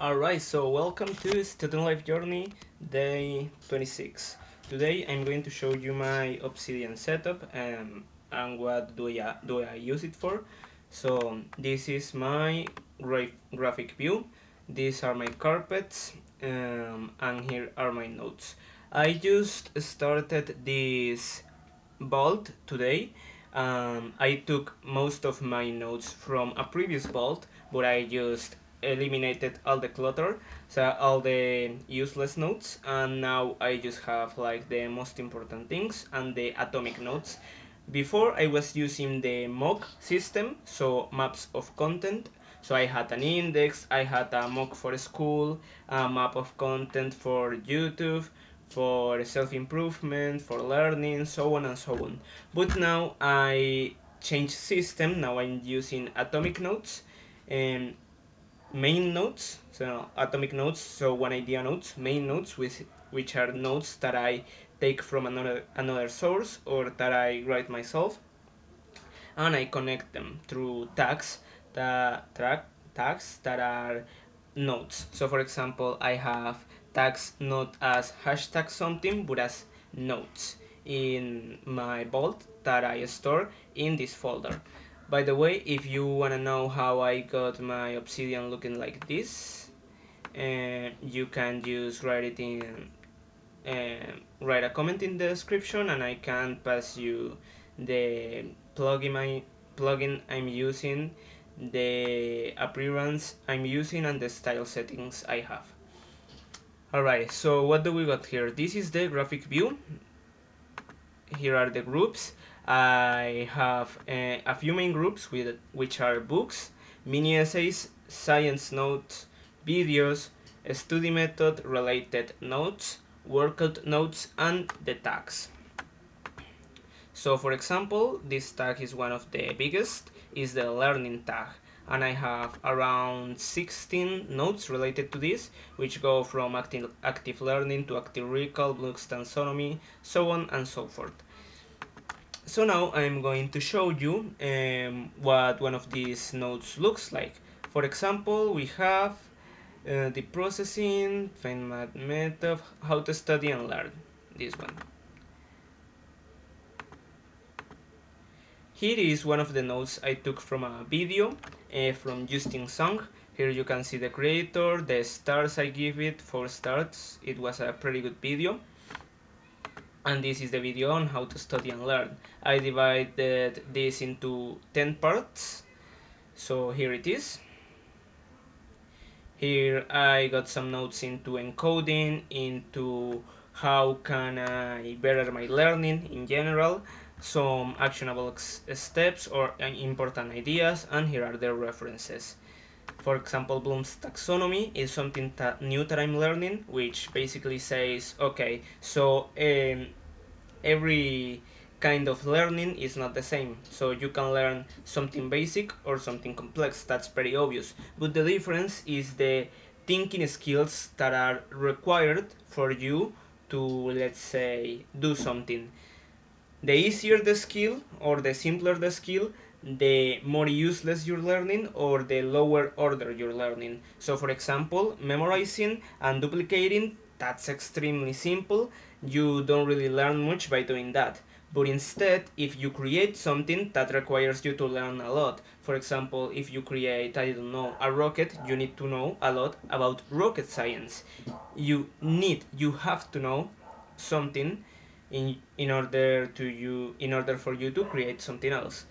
Alright, so welcome to Student Life Journey day 26. Today I'm going to show you my Obsidian setup and what do I use it for. So this is my graphic view, these are my carpets, and here are my notes. I just started this vault today. I took most of my notes from a previous vault, but I just eliminated all the clutter, so all the useless notes, and now I just have like the most important things and the atomic notes. Before I was using the mock system, so maps of content. So I had an index, I had a mock for school, a map of content for YouTube, for self-improvement, for learning, so on and so on. But now I changed system, now I'm using atomic notes and main notes, so atomic notes, so one idea notes, main notes, which are notes that I take from another source or that I write myself, and I connect them through tags that are notes. So for example, I have tags not as hashtag something but as notes in my vault that I store in this folder. By the way, if you wanna know how I got my Obsidian looking like this, you can just write a comment in the description and I can pass you the plugin I'm using, the appearance I'm using, and the style settings I have. Alright, so what do we got here? This is the graphic view. Here are the groups. I have a few main groups which are books, mini essays, science notes, videos, study method related notes, workout notes, and the tags. So for example, this tag is one of the biggest, is the learning tag, and I have around 16 notes related to this, which go from active learning to active recall, Bloom's taxonomy, so on and so forth. So now I'm going to show you what one of these nodes looks like. For example, we have the processing, find math method, how to study and learn, this one. Here is one of the notes I took from a video from Justin Song. Here you can see the creator, the stars I give it, 4 stars. It was a pretty good video. And this is the video on how to study and learn. I divided this into 10 parts. So here it is. Here I got some notes into encoding, into how can I better my learning in general, some actionable steps or important ideas, and here are the references. For example, Bloom's taxonomy is something new that I'm learning, which basically says, okay, so every kind of learning is not the same. So you can learn something basic or something complex, that's pretty obvious. But the difference is the thinking skills that are required for you to, let's say, do something. The easier the skill or the simpler the skill, the more useless you're learning or the lower order you're learning. So for example, memorizing and duplicating, that's extremely simple. You don't really learn much by doing that. But instead, if you create something that requires you to learn a lot, for example, if you create, I don't know, a rocket, you need to know a lot about rocket science. You have to know something in order for you to create something else.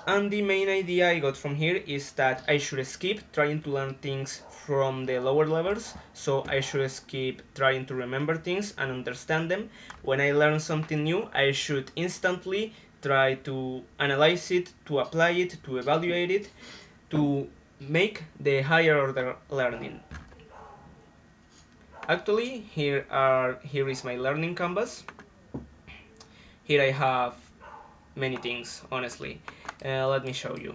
And the main idea I got from here is that I should skip trying to learn things from the lower levels, so I should skip trying to remember things and understand them. When I learn something new, I should instantly try to analyze it, to apply it, to evaluate it, to make the higher order learning. Actually, here is my learning canvas. Here I have many things, honestly. Let me show you.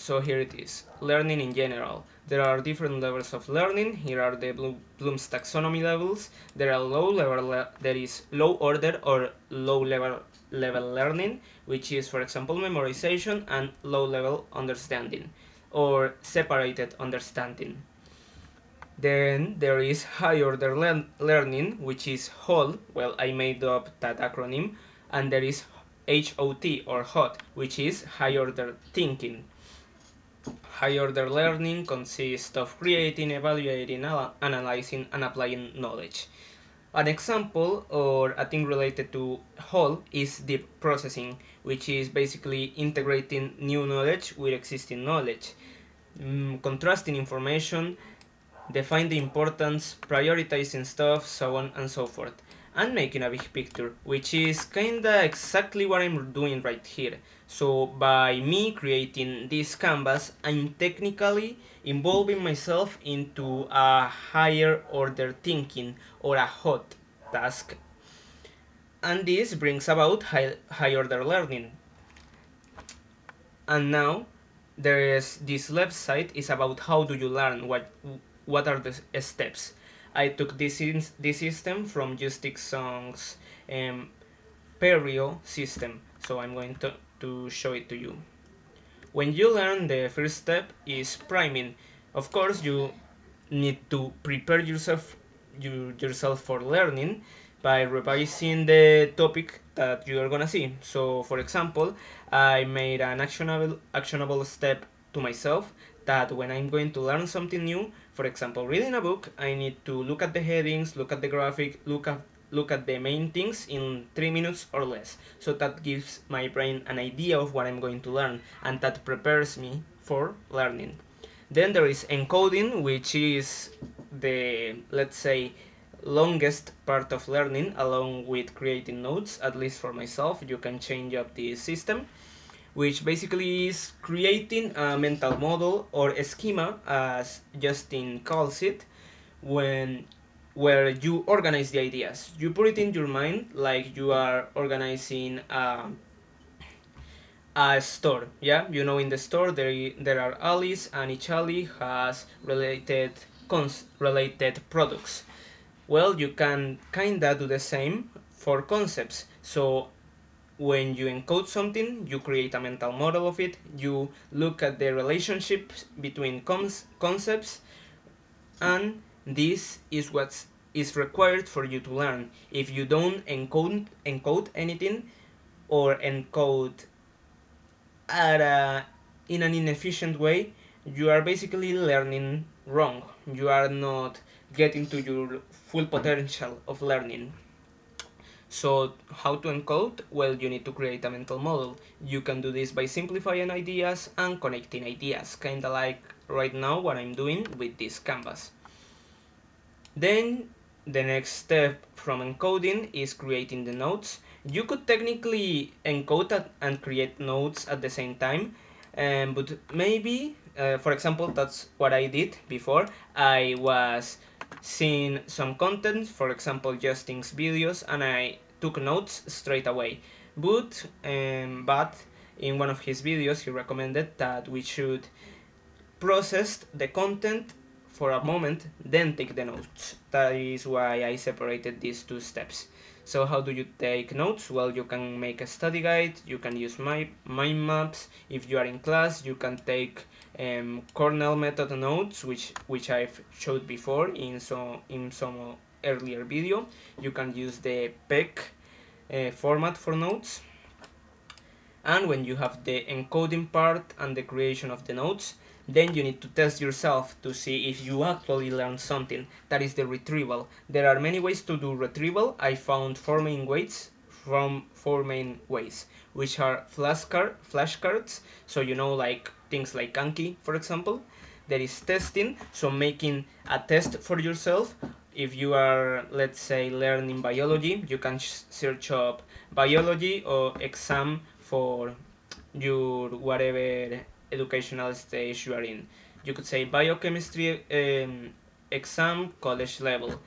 So here it is, learning in general. There are different levels of learning. Here are the Bloom's taxonomy levels. There are there is low order or low level learning, which is, for example, memorization, and low level understanding or separated understanding. Then there is high order learning, which is whole. Well, I made up that acronym. And there is HOT or hot, which is high order thinking. High order learning consists of creating, evaluating, analyzing, and applying knowledge. An example or a thing related to whole is deep processing, which is basically integrating new knowledge with existing knowledge, contrasting information, define the importance, prioritizing stuff, so on and so forth, and making a big picture, which is kinda exactly what I'm doing right here. So by me creating this canvas, I'm technically involving myself into a higher order thinking or a hot task, and this brings about high order learning. And now there is this left side is about how do you learn, what are the steps. I took this system from Justic Song's Perio system, so I'm going to show it to you. When you learn, the first step is priming. Of course, you need to prepare yourself for learning by revising the topic that you are gonna see. So, for example, I made an actionable step to myself that when I'm going to learn something new, for example, reading a book, I need to look at the headings, look at the graphic, look at the main things in 3 minutes or less. So that gives my brain an idea of what I'm going to learn, and that prepares me for learning. Then there is encoding, which is the, let's say, longest part of learning, along with creating notes. At least for myself, you can change up the system, which basically is creating a mental model or a schema, as Justin calls it, when where you organize the ideas. You put it in your mind like you are organizing a store. Yeah, you know, in the store there are alleys, and each alley has related products. Well, you can kinda do the same for concepts. So when you encode something, you create a mental model of it, you look at the relationships between concepts, and this is what is required for you to learn. If you don't encode anything, or encode at in an inefficient way, you are basically learning wrong. You are not getting to your full potential of learning. So how to encode? Well, you need to create a mental model. You can do this by simplifying ideas and connecting ideas, kinda like right now what I'm doing with this canvas. Then the next step from encoding is creating the notes. You could technically encode and create notes at the same time, but maybe, for example, that's what I did before. I was seeing some content, for example, Justin's videos, and I took notes straight away. But in one of his videos, he recommended that we should process the content for a moment, then take the notes. That is why I separated these two steps. So how do you take notes? Well, you can make a study guide, you can use mind maps. If you are in class, you can take Cornell method notes, which I've showed before in some earlier video. You can use the PEC format for notes. And when you have the encoding part and the creation of the notes, then you need to test yourself to see if you actually learned something. That is the retrieval. There are many ways to do retrieval. I found four main ways, which are flashcards, so you know, like things like Anki, for example. There is testing, so making a test for yourself. If you are, let's say, learning biology, you can search up biology or exam for your whatever educational stage you are in. You could say biochemistry exam college level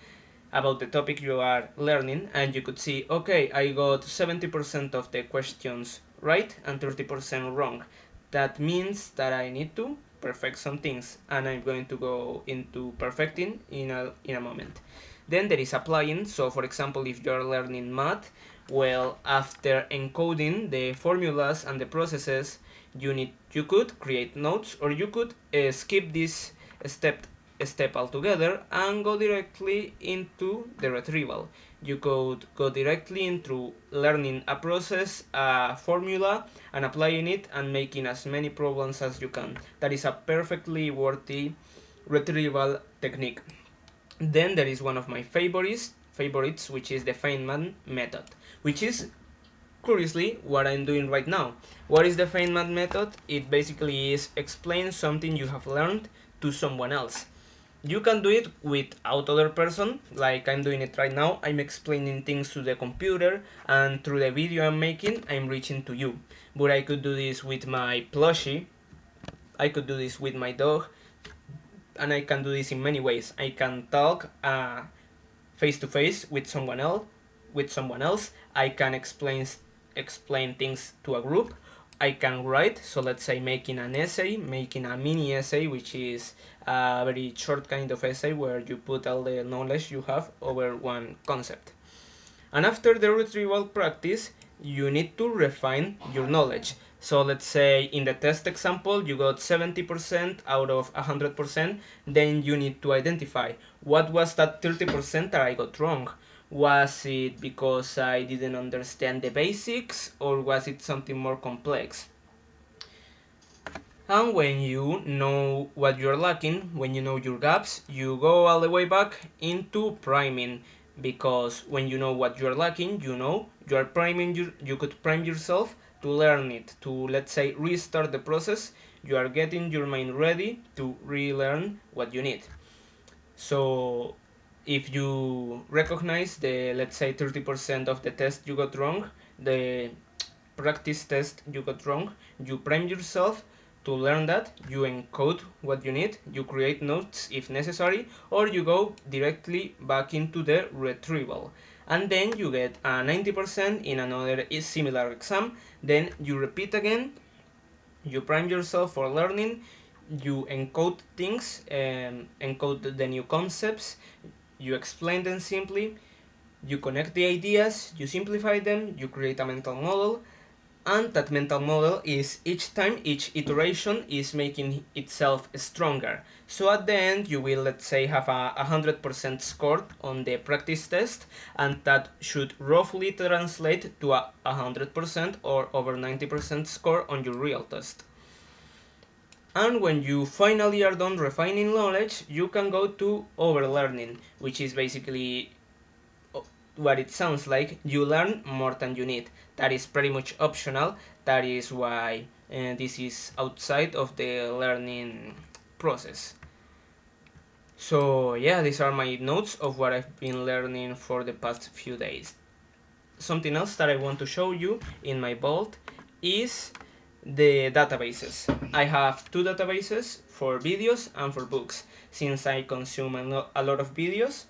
about the topic you are learning, and you could see, okay, I got 70% of the questions right and 30% wrong. That means that I need to perfect some things, and I'm going to go into perfecting in a moment. Then there is applying. So for example, if you're learning math, well, after encoding the formulas and the processes, you could create notes, or you could skip this step altogether and go directly into the retrieval. You could go directly into learning a process, a formula, and applying it and making as many problems as you can. That is a perfectly worthy retrieval technique. Then there is one of my favorites, which is the Feynman method, which is curiously what I'm doing right now. What is the Feynman method? It basically is explain something you have learned to someone else. You can do it without other person, like I'm doing it right now. I'm explaining things to the computer, and through the video I'm making, I'm reaching to you. But I could do this with my plushie, I could do this with my dog, and I can do this in many ways. I can talk face to face with someone else. I can explain things to a group. I can write, so let's say making an essay, making a mini essay, which is a very short kind of essay where you put all the knowledge you have over one concept. And after the retrieval practice, you need to refine your knowledge. So let's say in the test example you got 70% out of 100%, then you need to identify what was that 30% that I got wrong. Was it because I didn't understand the basics, or was it something more complex? And when you know what you're lacking, when you know your gaps, you go all the way back into priming. Because when you know what you're lacking, you are priming you could prime yourself to learn it, to, let's say, restart the process. You are getting your mind ready to relearn what you need. So if you recognize the, let's say, 30% of the test you got wrong, the practice test you got wrong, you prime yourself to learn that, you encode what you need, you create notes if necessary, or you go directly back into the retrieval. And then you get a 90% in another similar exam. Then you repeat again, you prime yourself for learning, you encode things, encode the new concepts, you explain them simply, you connect the ideas, you simplify them, you create a mental model, and that mental model is each time, each iteration is making itself stronger. So at the end you will, let's say, have a 100% score on the practice test, and that should roughly translate to a 100% or over 90% score on your real test. And when you finally are done refining knowledge, you can go to overlearning, which is basically what it sounds like. You learn more than you need. That is pretty much optional. That is why this is outside of the learning process. So yeah, these are my notes of what I've been learning for the past few days. Something else that I want to show you in my vault is the databases. I have two databases for videos and for books. Since I consume a lot of videos,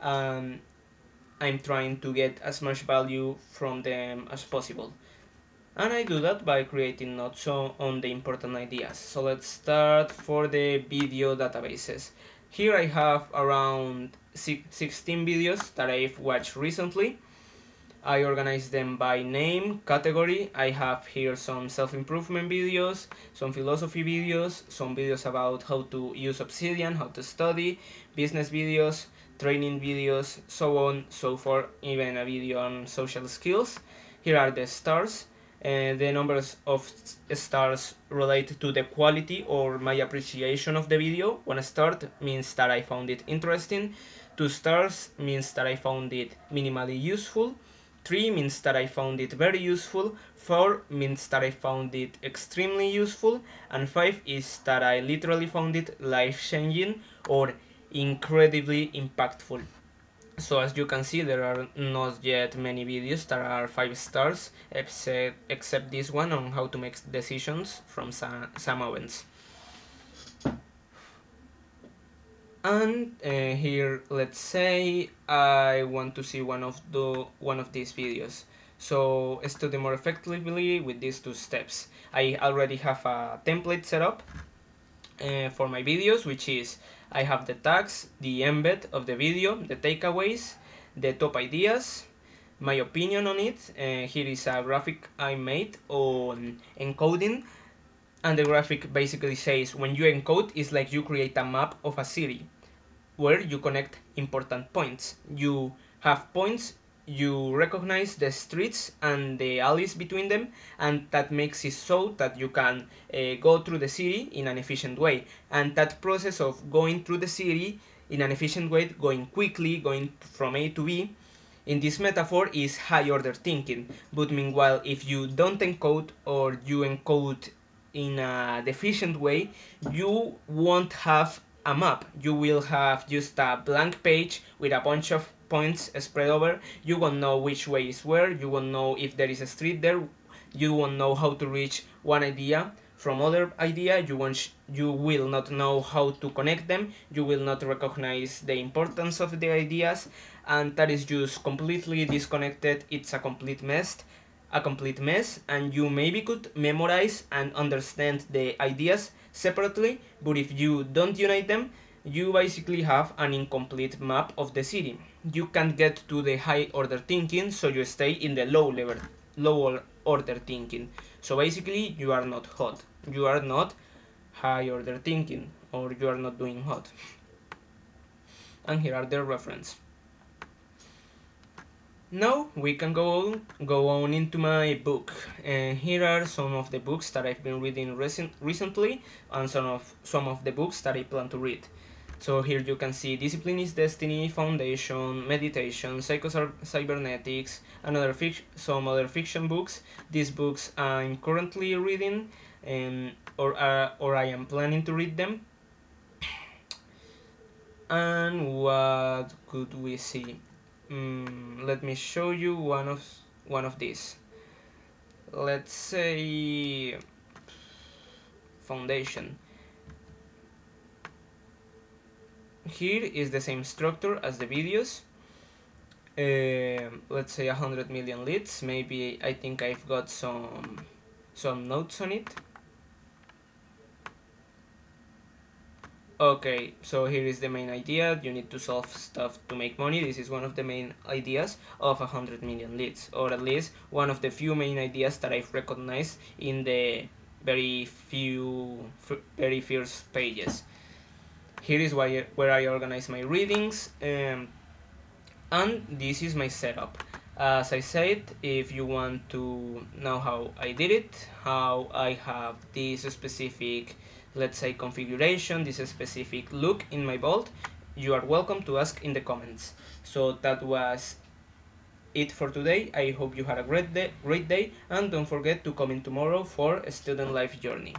I'm trying to get as much value from them as possible. And I do that by creating notes on the important ideas. So let's start for the video databases. Here I have around 16 videos that I've watched recently. I organize them by name, category. I have here some self-improvement videos, some philosophy videos, some videos about how to use Obsidian, how to study, business videos, training videos, so on, so forth, even a video on social skills. Here are the stars. The numbers of stars relate to the quality or my appreciation of the video. 1 star means that I found it interesting. 2 stars means that I found it minimally useful. 3 means that I found it very useful. 4 means that I found it extremely useful. And 5 is that I literally found it life-changing or incredibly impactful. So as you can see, there are not yet many videos that are 5 stars, except this one on how to make decisions from Sam Owens. And here, let's say I want to see one of these videos. So study more effectively with these two steps. I already have a template set up for my videos, which is I have the tags, the embed of the video, the takeaways, the top ideas, my opinion on it. Here is a graphic I made on encoding, and the graphic basically says when you encode, it's like you create a map of a city where you connect important points. You have points, you recognize the streets and the alleys between them, and that makes it so that you can go through the city in an efficient way. And that process of going through the city in an efficient way, going quickly, going from A to B, in this metaphor is high order thinking. But meanwhile, if you don't encode, or you encode in a deficient way, you won't have a map. You will have just a blank page with a bunch of points spread over. You won't know which way is where, you won't know if there is a street there, you won't know how to reach one idea from other idea, you will not know how to connect them, you will not recognize the importance of the ideas, and that is just completely disconnected. It's a complete mess, and you maybe could memorize and understand the ideas separately, but if you don't unite them, you basically have an incomplete map of the city. You can't get to the high order thinking, so you stay in the lower order thinking. So basically, you are not hot. You are not high order thinking, or you are not doing hot. And here are the reference. Now we can go on into my book, and here are some of the books that I've been reading recently, and some of the books that I plan to read. So here you can see Discipline is Destiny, Foundation, Meditation, Psycho-Cybernetics, some other fiction books. These books I'm currently reading, or I am planning to read them. And what could we see? Let me show you one of these. Let's say Foundation. Here is the same structure as the videos. Let's say 100 million leads. Maybe I think I've got some notes on it. Okay, so here is the main idea. You need to solve stuff to make money. This is one of the main ideas of 100 million leads, or at least one of the few main ideas that I've recognized in the very first pages. Here is where I organize my readings, and this is my setup. As I said, if you want to know how I did it, how I have this specific, let's say, configuration, this specific look in my vault, you are welcome to ask in the comments. So that was it for today. I hope you had a great day, and don't forget to come in tomorrow for a student life journey.